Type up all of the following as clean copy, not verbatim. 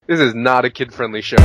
This is not a kid-friendly show.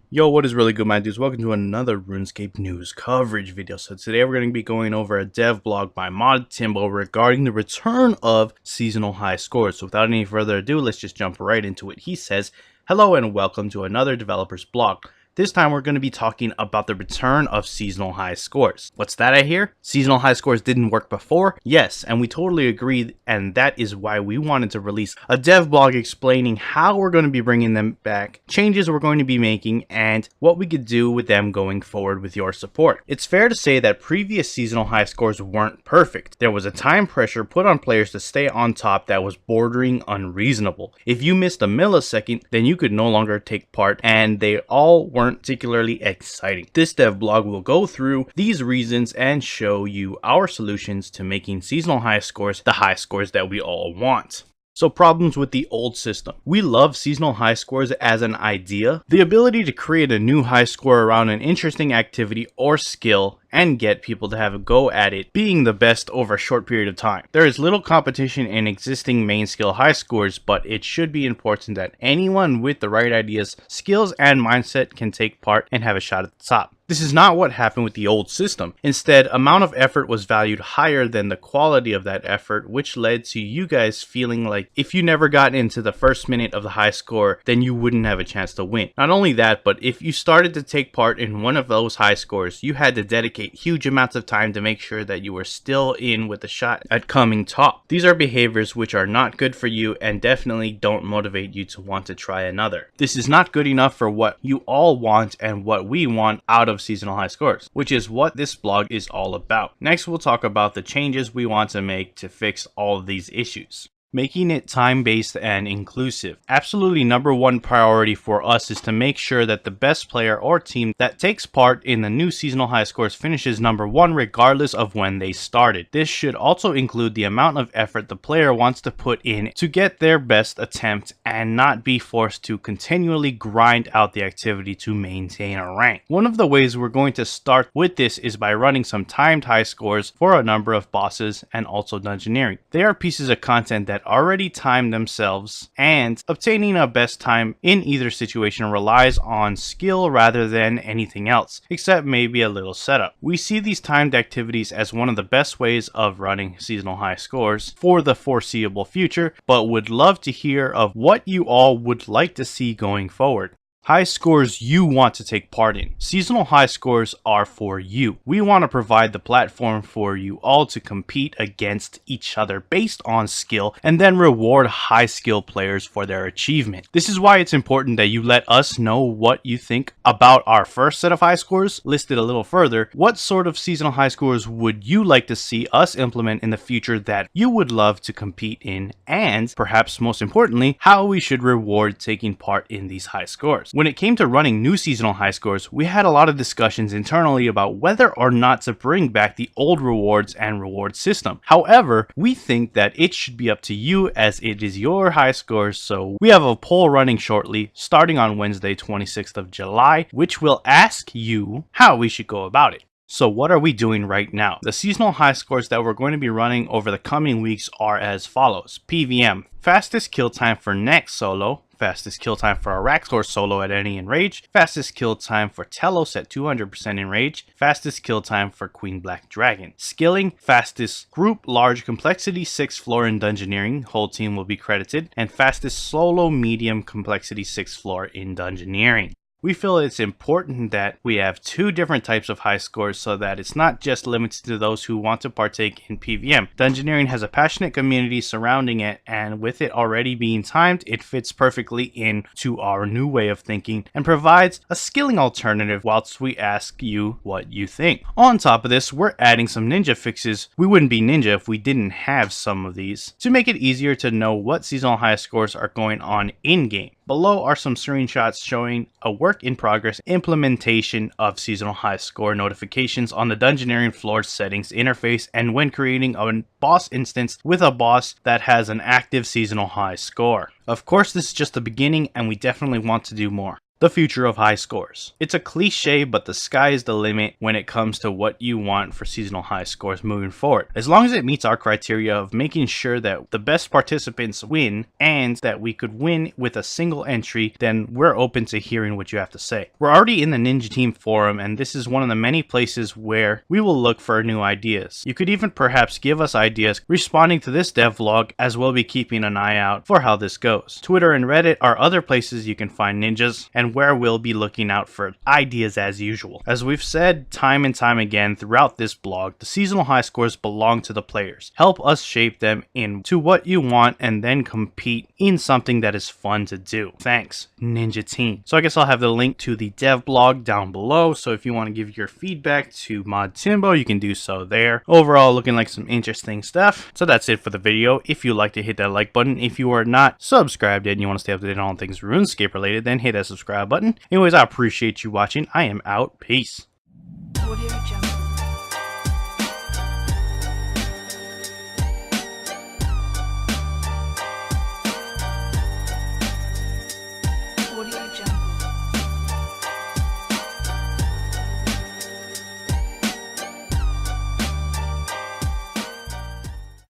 Yo, what is really good, my dudes? Welcome to another RuneScape news coverage video. So today we're going to be going over a dev blog by Mod Timbo regarding the return of seasonal high scores. So without any further ado, let's just jump right into it. He says, hello and welcome to another developer's blog. This time we're going to be talking about the return of seasonal high scores. What's that I hear? Seasonal high scores didn't work before? Yes, and we totally agree, and that is why we wanted to release a dev blog explaining how we're going to be bringing them back, changes we're going to be making, and what we could do with them going forward with your support. It's fair to say that previous seasonal high scores weren't perfect. There was a time pressure put on players to stay on top that was bordering unreasonable. If you missed a millisecond, then you could no longer take part, and they all weren't particularly exciting. This dev blog will go through these reasons and show you our solutions to making seasonal high scores the high scores that we all want. So problems with the old system. We love seasonal high scores as an idea. The ability to create a new high score around an interesting activity or skill and get people to have a go at it being the best over a short period of time. There is little competition in existing main skill high scores, but it should be important that anyone with the right ideas, skills, and mindset can take part and have a shot at the top. This is not what happened with the old system. Instead, amount of effort was valued higher than the quality of that effort, which led to you guys feeling like if you never got into the first minute of the high score, then you wouldn't have a chance to win. Not only that, but if you started to take part in one of those high scores, you had to dedicate huge amounts of time to make sure that you were still in with a shot at coming top. These are behaviors which are not good for you and definitely don't motivate you to want to try another. This is not good enough for what you all want and what we want out of seasonal high scores, which is what this blog is all about. Next, we'll talk about the changes we want to make to fix all of these issues. Making it time-based and inclusive. Absolutely number one priority for us is to make sure that the best player or team that takes part in the new seasonal high scores finishes number one regardless of when they started. This should also include the amount of effort the player wants to put in to get their best attempt and not be forced to continually grind out the activity to maintain a rank. One of the ways we're going to start with this is by running some timed high scores for a number of bosses and also dungeoneering. They are pieces of content that already time themselves, and obtaining a best time in either situation relies on skill rather than anything else, except maybe a little setup. We see these timed activities as one of the best ways of running seasonal high scores for the foreseeable future, but would love to hear of what you all would like to see going forward. High scores you want to take part in. Seasonal high scores are for you. We want to provide the platform for you all to compete against each other based on skill and then reward high skill players for their achievement. This is why it's important that you let us know what you think about our first set of high scores. Listed a little further, what sort of seasonal high scores would you like to see us implement in the future that you would love to compete in, and perhaps most importantly, how we should reward taking part in these high scores. When it came to running new seasonal high scores, we had a lot of discussions internally about whether or not to bring back the old rewards and reward system. However, we think that it should be up to you as it is your high scores, so we have a poll running shortly, starting on Wednesday, 26th of July, which will ask you how we should go about it. So what are we doing right now? The seasonal high scores that we're going to be running over the coming weeks are as follows. PVM, fastest kill time for next solo, fastest kill time for a Raxor solo at any enrage, fastest kill time for Telos at 200% enrage, fastest kill time for Queen Black Dragon. Skilling, fastest group large complexity 6th floor in dungeoneering, whole team will be credited, and fastest solo medium complexity 6th floor in dungeoneering. We feel it's important that we have two different types of high scores so that it's not just limited to those who want to partake in PVM. Dungeoneering has a passionate community surrounding it, and with it already being timed, it fits perfectly into our new way of thinking and provides a skilling alternative whilst we ask you what you think. On top of this, we're adding some ninja fixes. We wouldn't be ninja if we didn't have some of these to make it easier to know what seasonal high scores are going on in-game. Below are some screenshots showing a work in progress implementation of seasonal high score notifications on the Dungeoneering floor settings interface and when creating a boss instance with a boss that has an active seasonal high score. Of course, this is just the beginning and we definitely want to do more. the future of high scores. It's a cliche, but the sky is the limit when it comes to what you want for seasonal high scores moving forward. As long as it meets our criteria of making sure that the best participants win and that we could win with a single entry, then we're open to hearing what you have to say. We're already in the Ninja Team forum, and this is one of the many places where we will look for new ideas. You could even perhaps give us ideas responding to this devlog, as we'll be keeping an eye out for how this goes. Twitter and Reddit are other places you can find ninjas, and where we'll be looking out for ideas as usual. As we've said time and time again throughout this blog, the seasonal high scores belong to the players. Help us shape them into what you want and then compete in something that is fun to do. Thanks, Ninja Team. So I guess I'll have the link to the dev blog down below, so if you want to give your feedback to Mod Timbo, you can do so there. Overall, looking like some interesting stuff. So that's it for the video. If you like to hit that like button. If you are not subscribed yet and you want to stay up to date on all things RuneScape related, then hit that subscribe button. Anyways, I appreciate you watching. I am out. Peace.